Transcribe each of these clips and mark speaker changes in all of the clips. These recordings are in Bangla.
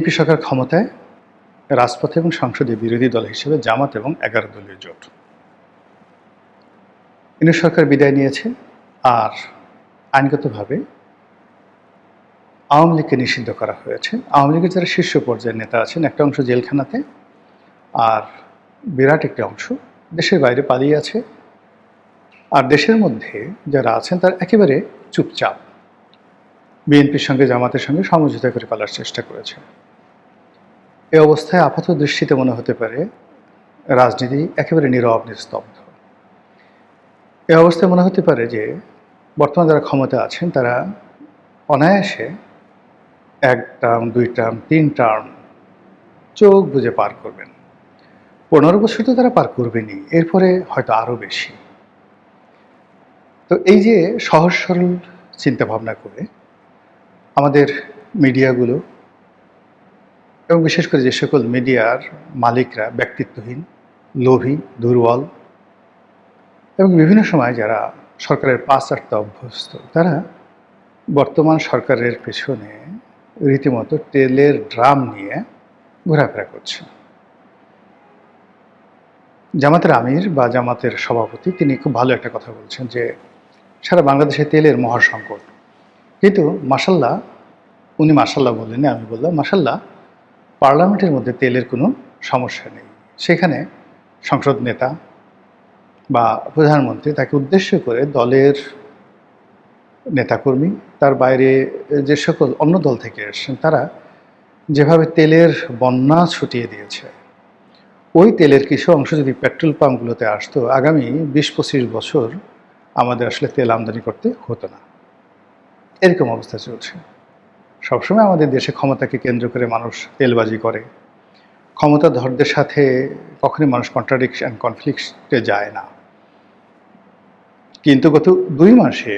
Speaker 1: বিএনপি সরকার ক্ষমতায়, রাজপথে এবং সংসদে বিরোধী দল হিসেবে জামাত এবং 11 দলীয় জোট। ইউনূস সরকার বিদায় নিয়েছে, আর আইনগতভাবে আওয়ামী লীগকে নিষিদ্ধ করা হয়েছে। আওয়ামী লীগের যারা শীর্ষ পর্যায়ের নেতা আছেন, একটা অংশ জেলখানাতে, আর বিরাট একটি অংশ দেশের বাইরে পালিয়ে আছে। আর দেশের মধ্যে যারা আছেন তারা একেবারে চুপচাপ, বিএনপির সঙ্গে জামাতের সঙ্গে সমঝোতা করে পালার চেষ্টা করেছে। এই অবস্থায় আপাত দৃষ্টিতে মনে হতে পারে রাজনীতি একেবারে নীরব নিস্তব্ধ। এই অবস্থায় মনে হতে পারে যে বর্তমানে যারা ক্ষমতা আছেন তারা অনায়াসে 1 টার্ম, 2 টার্ম, 3 টার্ম চোখ বুজে পার করবেন। 15 বছর তো তারা পার করবেনই, এরপরে হয়তো আরও বেশি। তো এই যে সহজ সরল চিন্তাভাবনা করে আমাদের মিডিয়াগুলো, এবং বিশেষ করে যে সকল মিডিয়ার মালিকরা ব্যক্তিত্বহীন, লোভী, দুর্বল এবং বিভিন্ন সময় যারা সরকারের পাশ চাটতে অভ্যস্ত, তারা বর্তমান সরকারের পেছনে রীতিমতো তেলের ড্রাম নিয়ে ঘোরাফেরা করছে। জামাতের আমির বা জামাতের সভাপতি তিনি খুব ভালো একটা কথা বলছেন যে সারা বাংলাদেশে তেলের মহাসংকট, কিন্তু মাশাল্লাহ, উনি মাশাল্লাহ বললেন, আমি বললাম মাশাল্লাহ, পার্লামেন্টের মধ্যে তেলের কোনো সমস্যা নেই। সেখানে সংসদ নেতা বা প্রধানমন্ত্রী তাকে উদ্দেশ্য করে দলের নেতাকর্মী, তার বাইরে যে সকল অন্য দল থেকে এসেছেন, তারা যেভাবে তেলের বন্যা ছুটিয়ে দিয়েছে, ওই তেলের কিছু অংশ যদি পেট্রোল পাম্পগুলোতে আসতো, আগামী 20-25 বছর আমাদের আসলে তেল আমদানি করতে হতো না। এরকম অবস্থা চলছে। সবসময় আমাদের দেশে ক্ষমতাকে কেন্দ্র করে মানুষ তেলবাজি করে। ক্ষমতাধরদের সাথে কখনই মানুষ কন্ট্রাডিকশন, কনফ্লিক্টে যায় না। কিন্তু গত 2 মাসে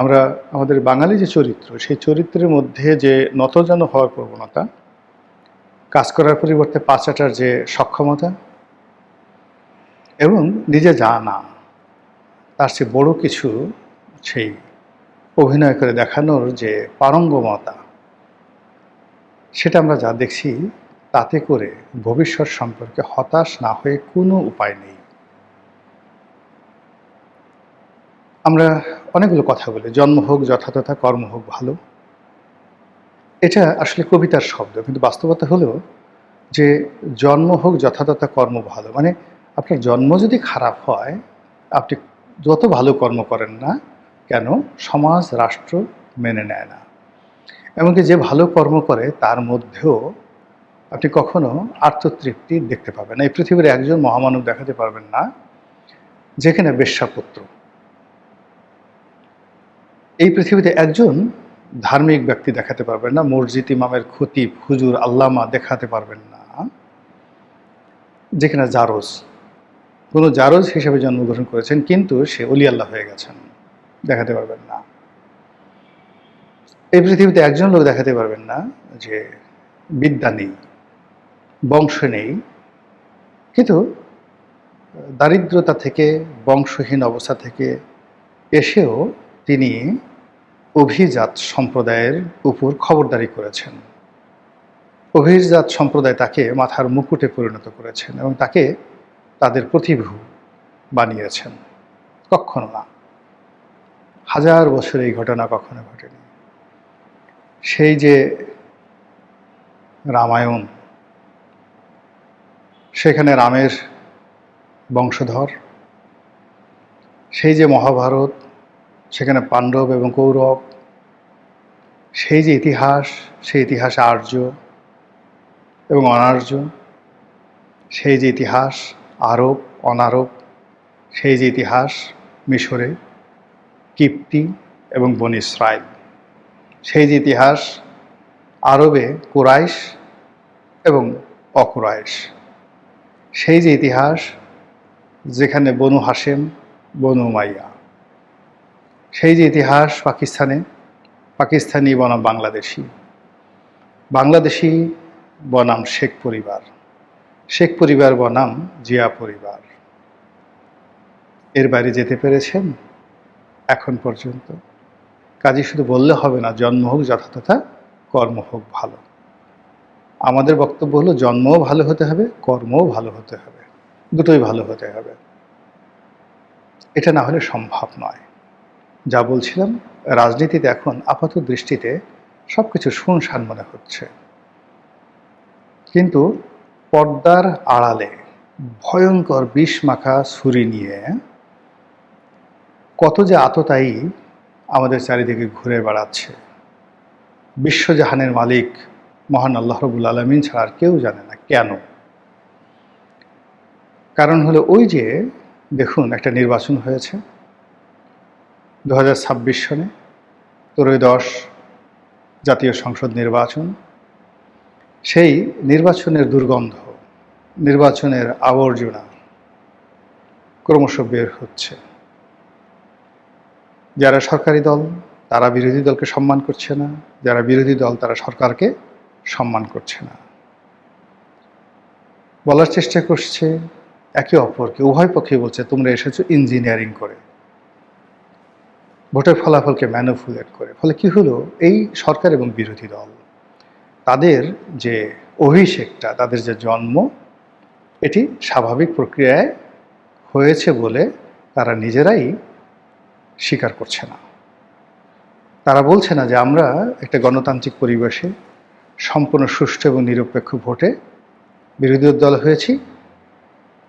Speaker 1: আমরা আমাদের বাঙালি যে চরিত্র, সেই চরিত্রের মধ্যে যে নতজান হওয়ার প্রবণতা, কাজ করার পরিবর্তে পা চাটার যে সক্ষমতা, এবং নিজে জানা, তার চেয়ে বড় কিছু সেই অভিনয় করে দেখানোর যে পারঙ্গমতা, সেটা আমরা যা দেখছি, তাতে করে ভবিষ্যৎ সম্পর্কে হতাশ না হয়ে কোনো উপায় নেই। আমরা অনেকগুলো কথা বলি, জন্ম হোক যথাতথা, কর্ম হোক ভালো। এটা আসলে কবিতার শব্দ, কিন্তু বাস্তবতা হলো যে জন্ম হোক যথাতথা, কর্ম ভালো। মানে আপনার জন্ম যদি খারাপ হয়, আপনি যত ভালো কর্ম করেন না কেন, সমাজ রাষ্ট্র মেনে নেয় না। এমনকি যে ভালো কর্ম করে তার মধ্যেও আপনি কখনো আত্মতৃপ্তি দেখতে পাবেন না। এই পৃথিবীর একজন মহামানব দেখাতে পারবেন না যেখানে বেশ্যাপুত্র, এই পৃথিবীতে একজন ধার্মিক ব্যক্তি দেখাতে পারবেন না, মসজিদ ইমামের খতিব, হুজুর, আল্লামা দেখাতে পারবেন না যেখানে জারজ, কোনো জারজ হিসেবে জন্মগ্রহণ করেছেন কিন্তু সে অলি আল্লাহ হয়ে গেছেন, দেখাতে পারবেন না। এই পৃথিবীতে একজন লোক দেখাতে পারবেন না যে বিদ্যা নেই, বংশ নেই, কিন্তু দারিদ্রতা থেকে, বংশহীন অবস্থা থেকে এসেও তিনি অভিজাত সম্প্রদায়ের উপর খবরদারি করেছেন। অভিজাত সম্প্রদায় তাকে মাথার মুকুটে পরিণত করেছেন এবং তাকে তাদের প্রতিভূ বানিয়েছেন। কখনো না, 1000 বছর এই ঘটনা কখনো ঘটেনি। সেই যে রামায়ণ, সেখানে রামের বংশধর, সেই যে মহাভারত, সেখানে পাণ্ডব এবং কৌরব, সেই যে ইতিহাস, সেই ইতিহাসে আর্য এবং অনার্য, সেই যে ইতিহাস আরব, অনারব, সেই যে ইতিহাস মিশরে, কিপ্তি এবং বনী ইসরাইল, সেই যে ইতিহাস আরবে কুরাইশ এবং অকুরাইশ, সেই যে ইতিহাস যেখানে বনু হাশেম, বনু উমাইয়া, সেই যে ইতিহাস পাকিস্তানে, পাকিস্তানি বনাম বাংলাদেশি, বাংলাদেশি বনাম শেখ পরিবার, শেখ পরিবার বনাম জিয়া পরিবার। এর বাইরে যেতে পেরেছেন এখন পর্যন্ত? কাজে শুধু বললে হবে না জন্ম হোক যথাতথা, কর্ম হোক ভালো। আমাদের বক্তব্য হলো জন্মও ভালো হতে হবে, কর্মও ভালো হতে হবে, দুটোই ভালো হতে হবে। এটা না হলে সম্ভব নয়। যা বলছিলাম, রাজনীতিতে এখন আপাত দৃষ্টিতে সবকিছু শুনশান মনে হচ্ছে, কিন্তু পর্দার আড়ালে ভয়ঙ্কর বিষ মাখা ছুরি নিয়ে কত যে আততায়ী আমাদের চারিদিকে ঘুরে বেড়াচ্ছে। বিশ্বজাহানের মালিক মহান আল্লাহ রাব্বুল আলামিন ছাড়া আর কেউ জানে না কেন। কারণ হলো ওই যে দেখুন, একটা নির্বাচন হয়েছে 2026 সনে, ত্রয়োদশ জাতীয় সংসদ নির্বাচন। সেই নির্বাচনের দুর্গন্ধ, নির্বাচনের আবর্জনা ক্রমশ বের হচ্ছে। যারা সরকারি দল তারা বিরোধী দলকে সম্মান করছে না, যারা বিরোধী দল তারা সরকারকে সম্মান করছে না। বলার চেষ্টা করছে একে অপরকে, উভয় পক্ষে বলছে তোমরা এসেছো ইঞ্জিনিয়ারিং করে, ভোটের ফলাফলকে ম্যানিপুলেট করে। ফলে কি হলো, এই সরকার এবং বিরোধী দল তাদের যে অভিষেকটা, তাদের যে জন্ম, এটি স্বাভাবিক প্রক্রিয়ায় হয়েছে বলে তারা নিজেরাই স্বীকার করছে না। তারা বলছে না যে আমরা একটা গণতান্ত্রিক পরিবেশে সম্পূর্ণ সুষ্ঠু এবং নিরপেক্ষ ভোটে বিরোধী দল হয়েছি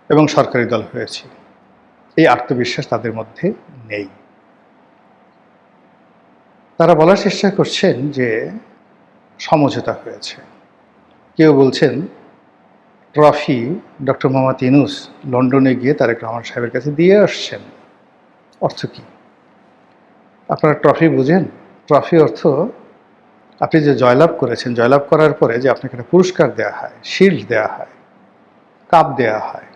Speaker 1: এবং সরকারি দল হয়েছি। এই আত্মবিশ্বাস তাদের মধ্যে নেই। তারা বলার চেষ্টা করছেন যে সমঝোতা হয়েছে। কেউ বলছেন ট্রফি ডক্টর মোহাম্মদ ইউনূস লন্ডনে গিয়ে তারেক রহমান সাহেবের কাছে দিয়ে আসছেন। অর্থ কি? আপনারা ট্রফি বুঝেন? ট্রফি অর্থ আপনি যে জয়লাভ করেছেন, জয়লাভ করার পরে যে আপনাকে একটা পুরস্কার দেওয়া হয়, শিল্ড দেওয়া হয়, কাপ দেওয়া হয়,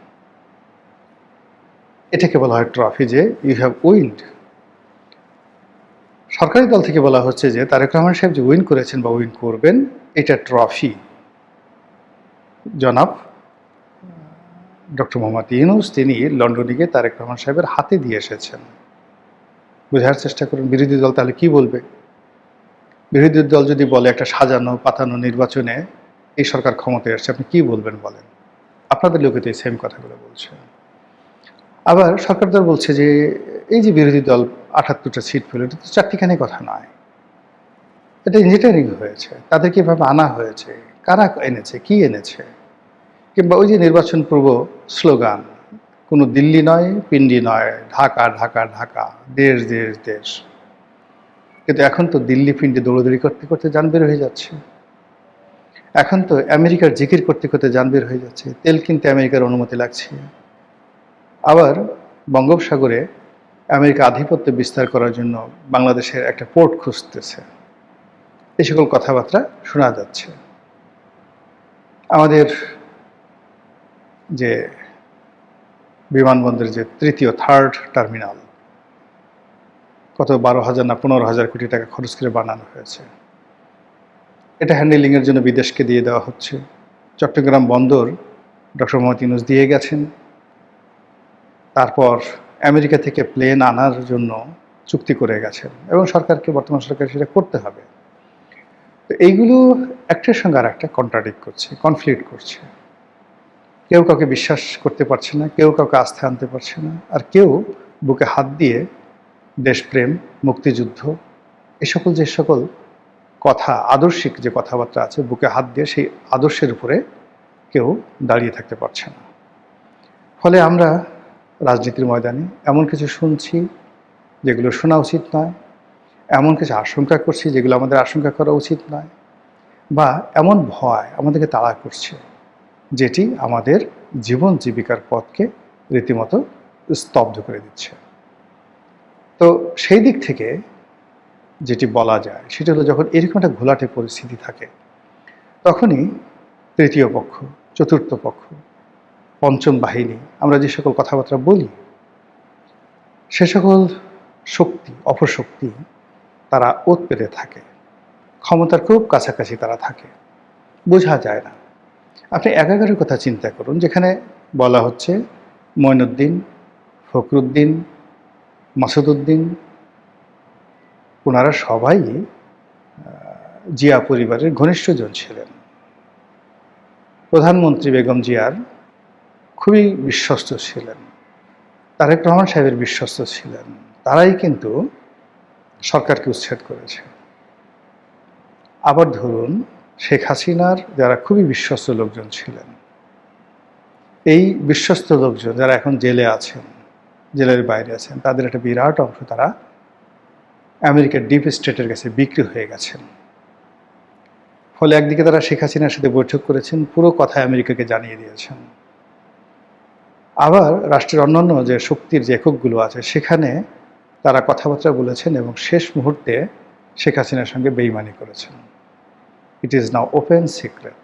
Speaker 1: এটাকে বলা হয় ট্রফি, যে ইউ হ্যাভ উইন্ড। সরকারি দল থেকে বলা হচ্ছে যে তারেক রহমান সাহেব যে উইন করেছেন বা উইন করবেন, এটা ট্রফি জনাব ডক্টর মোহাম্মদ ইউনূস তিনি লন্ডনে গিয়ে তারেক রহমান সাহেবের হাতে দিয়ে এসেছেন। বোঝার চেষ্টা করুন বিরোধী দল তাহলে কি বলবে। বিরোধী দল যদি বলে একটা সাজানো পাতানো নির্বাচনে এই সরকার ক্ষমতায় আসছে, আপনি কি বলবেন বলেন? আপনাদের লোকে তো এই সেম কথাগুলো বলছে। আবার সরকার দল বলছে যে এই যে বিরোধী দল ৭৮টা সিট পেল, এটা তো চারটিখানি কথা নয়, এটা ইঞ্জিনিয়ারিং হয়েছে, তাদেরকে এভাবে আনা হয়েছে, কারা এনেছে, কি এনেছে। কিংবা ওই যে নির্বাচন পূর্ব স্লোগান, কোনো দিল্লি নয়, পিন্ডি নয়, ঢাকা ঢাকা ঢাকা, দেশ দেশ দেশ। কিন্তু এখন তো দিল্লি পিন্ডি দৌড়দৌড়ি করতে করতে যান বের হয়ে যাচ্ছে। এখন তো আমেরিকার জিকির করতে করতে যান বের হয়ে যাচ্ছে, তেল কিনতে আমেরিকার অনুমতি লাগছে। আবার বঙ্গোপসাগরে আমেরিকা আধিপত্য বিস্তার করার জন্য বাংলাদেশের একটা পোর্ট খুঁজতেছে। এই সকল কথাবার্তা শোনা যাচ্ছে। আমাদের যে বিমানবন্দরের যে তৃতীয় থার্ড টার্মিনাল, কত 12,000 না 15,000 কোটি টাকা খরচ করে বানানো হয়েছে, এটা হ্যান্ডেলিংয়ের জন্য বিদেশকে দিয়ে দেওয়া হচ্ছে। চট্টগ্রাম বন্দর ডক্টর মোহাম্মদ ইউনূস দিয়ে গেছেন। তারপর আমেরিকা থেকে প্লেন আনার জন্য চুক্তি করে গেছেন এবং সরকারকে, বর্তমান সরকার সেটা করতে হবে। তো এইগুলো একটার সঙ্গে আর একটা কন্ট্রাডিক্ট করছে, কনফ্লিক্ট করছে। কেউ কাউকে বিশ্বাস করতে পারছে না, কেউ কাউকে আস্থা আনতে পারছে না, আর কেউ বুকে হাত দিয়ে দেশপ্রেম, মুক্তিযুদ্ধ, এ সকল যে সকল কথা, আদর্শিক যে কথাবার্তা আছে, বুকে হাত দিয়ে সেই আদর্শের উপরে কেউ দাঁড়িয়ে থাকতে পারছে না। ফলে আমরা রাজনীতির ময়দানে এমন কিছু শুনছি যেগুলো শোনা উচিত নয়, এমন কিছু আশঙ্কা করছি যেগুলো আমাদের আশঙ্কা করা উচিত নয়, বা এমন ভয় আমাদেরকে তাড়া করছে যেটি আমাদের জীবন জীবিকার পথকে রীতিমতো স্তব্ধ করে দিচ্ছে। তো সেই দিক থেকে যেটি বলা যায় সেটা হলো, যখন এরকম একটা ঘোলাটে পরিস্থিতি থাকে, তখনই তৃতীয় পক্ষ, চতুর্থ পক্ষ, পঞ্চম বাহিনী, আমরা যে সকল কথাবার্তা বলি, সে সকল শক্তি, অপশক্তি তারা ওত পেতে থাকে, ক্ষমতার খুব কাছাকাছি তারা থাকে, বোঝা যায় না। আপনি একাগারের কথা চিন্তা করুন, যেখানে বলা হচ্ছে মঈনুদ্দিন, ফখরুদ্দিন, মাসুদউদ্দিন, ওনারা সবাই জিয়া পরিবারের ঘনিষ্ঠজন ছিলেন। প্রধানমন্ত্রী বেগম জিয়ার খুবই বিশ্বস্ত ছিলেন, তারেক রহমান সাহেবের বিশ্বস্ত ছিলেন, তারাই কিন্তু সরকারকে উচ্ছেদ করেছে। আবার ধরুন শেখ হাসিনার যারা খুবই বিশ্বস্ত লোকজন ছিলেন, এই বিশ্বস্ত লোকজন যারা এখন জেলে আছেন, জেলের বাইরে আছেন, তাদের একটা বিরাট অংশ তারা আমেরিকার ডিপ স্টেটের কাছে বিক্রি হয়ে গেছেন। ফলে একদিকে তারা শেখ হাসিনার সাথে বৈঠক করেছেন, পুরো কথা আমেরিকাকে জানিয়ে দিয়েছেন। আবার রাষ্ট্রের অন্যান্য যে শক্তির যে এককগুলো আছে সেখানে তারা কথাবার্তা বলেছেন এবং শেষ মুহূর্তে শেখ হাসিনার সঙ্গে বেইমানি করেছেন। It is now open secret.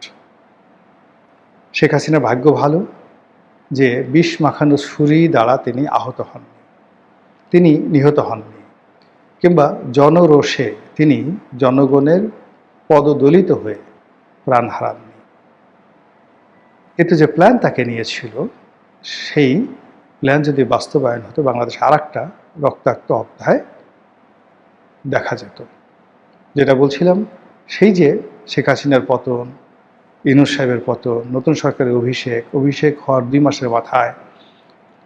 Speaker 1: Sheikh হাসিনার ভাগ্য ভালো যে বিষ মাখানো ছুরি দ্বারা তিনি আহত হননি, তিনি নিহত হননি, কিংবা জনরোষে তিনি জনগণের পদদলিত হয়ে প্রাণ হারাননি। কিন্তু যে প্ল্যান তাকে নিয়েছিল সেই প্ল্যান যদি বাস্তবায়ন হতো, বাংলাদেশ আর একটা রক্তাক্ত অধ্যায় দেখা যেত। যেটা বলছিলাম, সেই যে শেখ হাসিনার পতন, ইউনূস সাহেবের পতন, নতুন সরকারের অভিষেক হওয়ার 2 মাসের মাথায়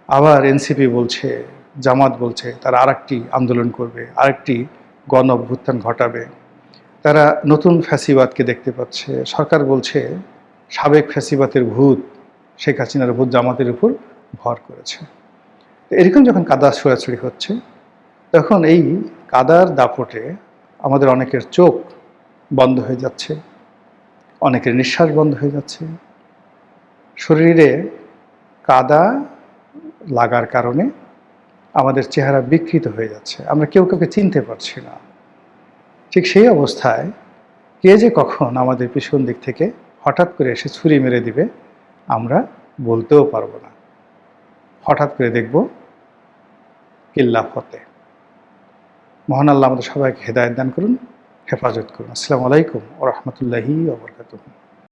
Speaker 1: আবার এনসিপি বলছে, জামাত বলছে তারা আরেকটি আন্দোলন করবে, আরেকটি গণ অভ্যুত্থান ঘটাবে, তারা নতুন ফ্যাসিবাদকে দেখতে পাচ্ছে। সরকার বলছে সাবেক ফ্যাসিবাদের ভূত শেখ হাসিনার ভূত জামাতের উপর ভর করেছে। এরকম যখন কাদা ছোড়াছুড়ি হচ্ছে, তখন এই কাদার দাপটে আমাদের অনেকের চোখ বন্ধ হয়ে যাচ্ছে, অনেকের নিঃশ্বাস বন্ধ হয়ে যাচ্ছে, শরীরে কাদা লাগার কারণে আমাদের চেহারা বিকৃত হয়ে যাচ্ছে, আমরা কেউ কাউকে চিনতে পারছি না। ঠিক সেই অবস্থায় কে যে কখন আমাদের পিছন দিক থেকে হঠাৎ করে এসে ছুরি মেরে দিবে আমরা বলতেও পারবো না। হঠাৎ করে দেখব কিল্লা ফতে। মহান আল্লাহ আমাদের সবাইকে হেদায়েত দান করুন, হেফাজত করুন। আসসালামু আলাইকুম ওয়া রাহমাতুল্লাহি ওয়া বারাকাতুহু।